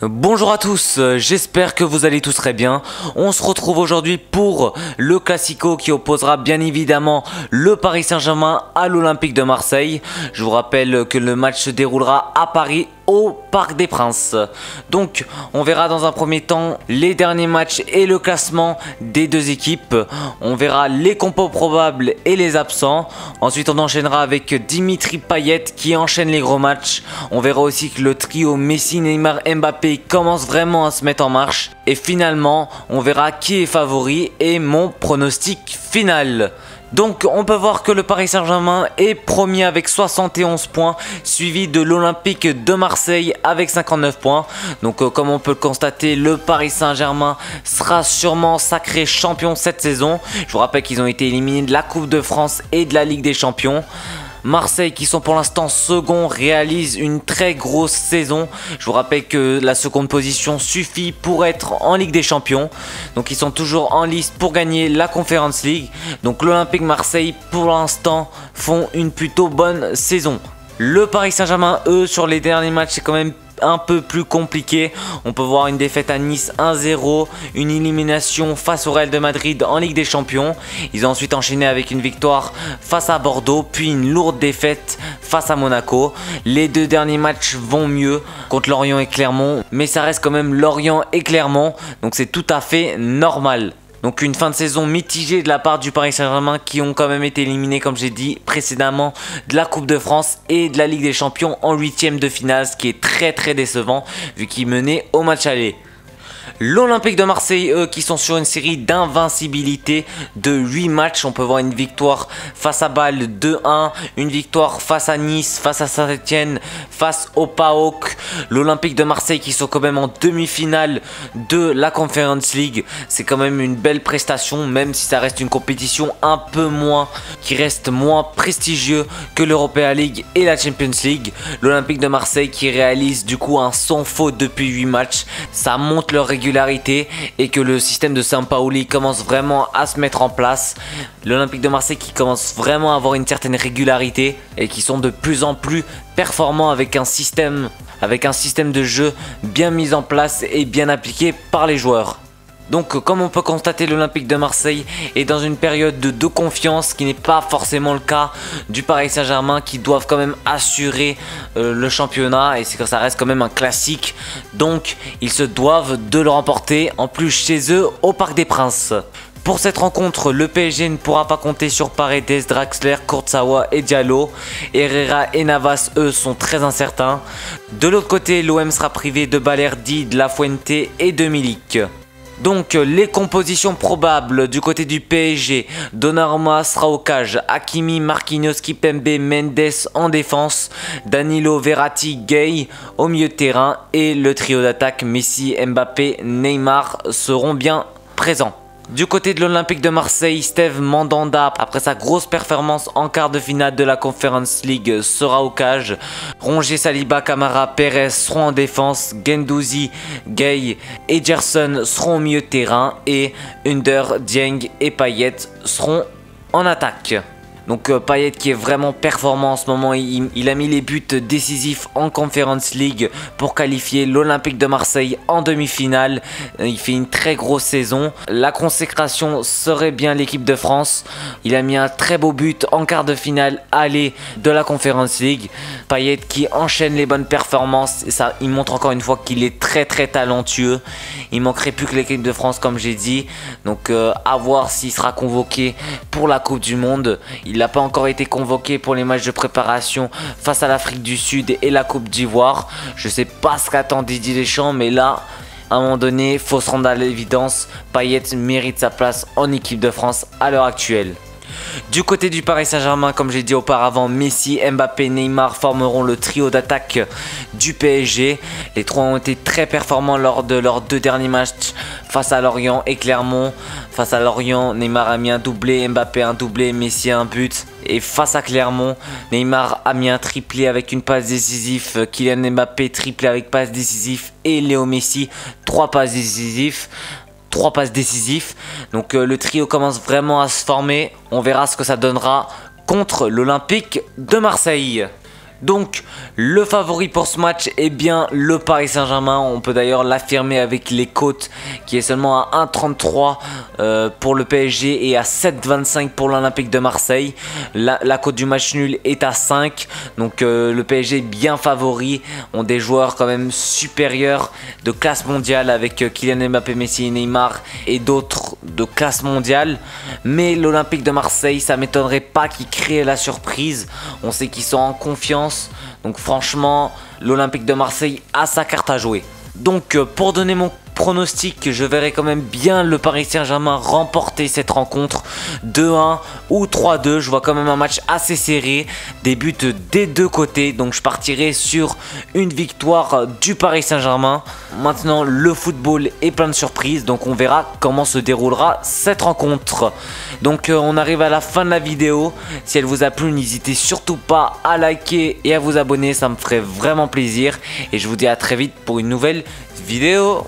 Bonjour à tous, j'espère que vous allez tous très bien. On se retrouve aujourd'hui pour le Classico qui opposera bien évidemment le Paris Saint-Germain à l'Olympique de Marseille. Je vous rappelle que le match se déroulera à Paris au Parc des Princes. Donc on verra dans un premier temps les derniers matchs et le classement des deux équipes. On verra les compos probables et les absents. Ensuite on enchaînera avec Dimitri Payet qui enchaîne les gros matchs. On verra aussi que le trio Messi, Neymar, Mbappé commence vraiment à se mettre en marche. Et finalement on verra qui est favori et mon pronostic final. Donc on peut voir que le Paris Saint-Germain est premier avec 71 points, suivi de l'Olympique de Marseille avec 59 points. Donc comme on peut le constater, le Paris Saint-Germain sera sûrement sacré champion cette saison. Je vous rappelle qu'ils ont été éliminés de la Coupe de France et de la Ligue des Champions. Marseille, qui sont pour l'instant second, réalise une très grosse saison. Je vous rappelle que la seconde position suffit pour être en Ligue des Champions. Donc ils sont toujours en lice pour gagner la Conference League. Donc l'Olympique Marseille pour l'instant font une plutôt bonne saison. Le Paris Saint-Germain, eux, sur les derniers matchs, c'est quand même un peu plus compliqué. On peut voir une défaite à Nice 1-0, une élimination face au Real de Madrid en Ligue des Champions. Ils ont ensuite enchaîné avec une victoire face à Bordeaux, puis une lourde défaite face à Monaco. Les deux derniers matchs vont mieux contre Lorient et Clermont, mais ça reste quand même Lorient et Clermont, donc c'est tout à fait normal. Donc une fin de saison mitigée de la part du Paris Saint-Germain qui ont quand même été éliminés, comme j'ai dit précédemment, de la Coupe de France et de la Ligue des Champions en huitième de finale, ce qui est très décevant vu qu'ils menaient au match aller. L'Olympique de Marseille, eux, qui sont sur une série d'invincibilité de 8 matchs. On peut voir une victoire face à Bâle 2-1, une victoire face à Nice, face à Saint-Etienne, face au PAOK. L'Olympique de Marseille qui sont quand même en demi-finale de la Conference League. C'est quand même une belle prestation, même si ça reste une compétition un peu moins, qui reste moins prestigieux que l'Europa League et la Champions League. L'Olympique de Marseille qui réalise du coup un sans faute depuis 8 matchs. Ça monte leur régularité et que le système de Sampaoli commence vraiment à se mettre en place. L'Olympique de Marseille qui commence vraiment à avoir une certaine régularité et qui sont de plus en plus performants avec un système de jeu bien mis en place et bien appliqué par les joueurs. Donc comme on peut constater, l'Olympique de Marseille est dans une période de confiance qui n'est pas forcément le cas du Paris Saint-Germain, qui doivent quand même assurer le championnat, et c'est que ça reste quand même un classique. Donc ils se doivent de le remporter, en plus chez eux au Parc des Princes. Pour cette rencontre, le PSG ne pourra pas compter sur Paredes, Draxler, Kurzawa et Diallo. Herrera et Navas, eux, sont très incertains. De l'autre côté, l'OM sera privé de Balerdi, de La Fuente et de Milik. Donc les compositions probables du côté du PSG: Donnarumma sera au cage, Hakimi, Marquinhos, Kimpembe, Mendes en défense, Danilo, Verratti, Gay au milieu de terrain, et le trio d'attaque Messi, Mbappé, Neymar seront bien présents. Du côté de l'Olympique de Marseille, Steve Mandanda, après sa grosse performance en quart de finale de la Conference League, sera au cage. Rongier, Saliba, Camara, Perez seront en défense. Guendouzi, Gay et Gerson seront au milieu de terrain. Et Under, Dieng et Payet seront en attaque. Donc Payet qui est vraiment performant en ce moment, il a mis les buts décisifs en Conference League pour qualifier l'Olympique de Marseille en demi-finale. Il fait une très grosse saison. La consécration serait bien l'équipe de France. Il a mis un très beau but en quart de finale aller de la Conference League. Payet qui enchaîne les bonnes performances, et ça, il montre encore une fois qu'il est très talentueux. Il manquerait plus que l'équipe de France, comme j'ai dit. Donc à voir s'il sera convoqué pour la Coupe du Monde. Il n'a pas encore été convoqué pour les matchs de préparation face à l'Afrique du Sud et la Coupe d'Ivoire. Je ne sais pas ce qu'attend Didier Deschamps, mais là, à un moment donné, il faut se rendre à l'évidence. Payet mérite sa place en équipe de France à l'heure actuelle. Du côté du Paris Saint-Germain, comme j'ai dit auparavant, Messi, Mbappé, Neymar formeront le trio d'attaque du PSG. Les trois ont été très performants lors de leurs deux derniers matchs face à Lorient et Clermont. Face à Lorient, Neymar a mis un doublé, Mbappé un doublé, Messi un but. Et face à Clermont, Neymar a mis un triplé avec une passe décisive, Kylian Mbappé triplé avec passe décisive, et Léo Messi 3 passes décisives. 3 passes décisives. Donc le trio commence vraiment à se former. On verra ce que ça donnera contre l'Olympique de Marseille. Donc le favori pour ce match est bien le Paris Saint-Germain. On peut d'ailleurs l'affirmer avec les cotes qui est seulement à 1,33 pour le PSG et à 7,25 pour l'Olympique de Marseille. La cote du match nul est à 5. Donc le PSG est bien favori. Ont des joueurs quand même supérieurs de classe mondiale avec Kylian Mbappé, Messi et Neymar et d'autres de classe mondiale. Mais l'Olympique de Marseille, ça m'étonnerait pas qu'ils créent la surprise. On sait qu'ils sont en confiance. Donc franchement, l'Olympique de Marseille a sa carte à jouer. Donc pour donner mon pronostic, je verrai quand même bien le Paris Saint-Germain remporter cette rencontre 2-1 ou 3-2. Je vois quand même un match assez serré, des buts des deux côtés. Donc je partirai sur une victoire du Paris Saint-Germain. Maintenant, le football est plein de surprises, donc on verra comment se déroulera cette rencontre. Donc on arrive à la fin de la vidéo. Si elle vous a plu, n'hésitez surtout pas à liker et à vous abonner, ça me ferait vraiment plaisir. Et je vous dis à très vite pour une nouvelle vidéo.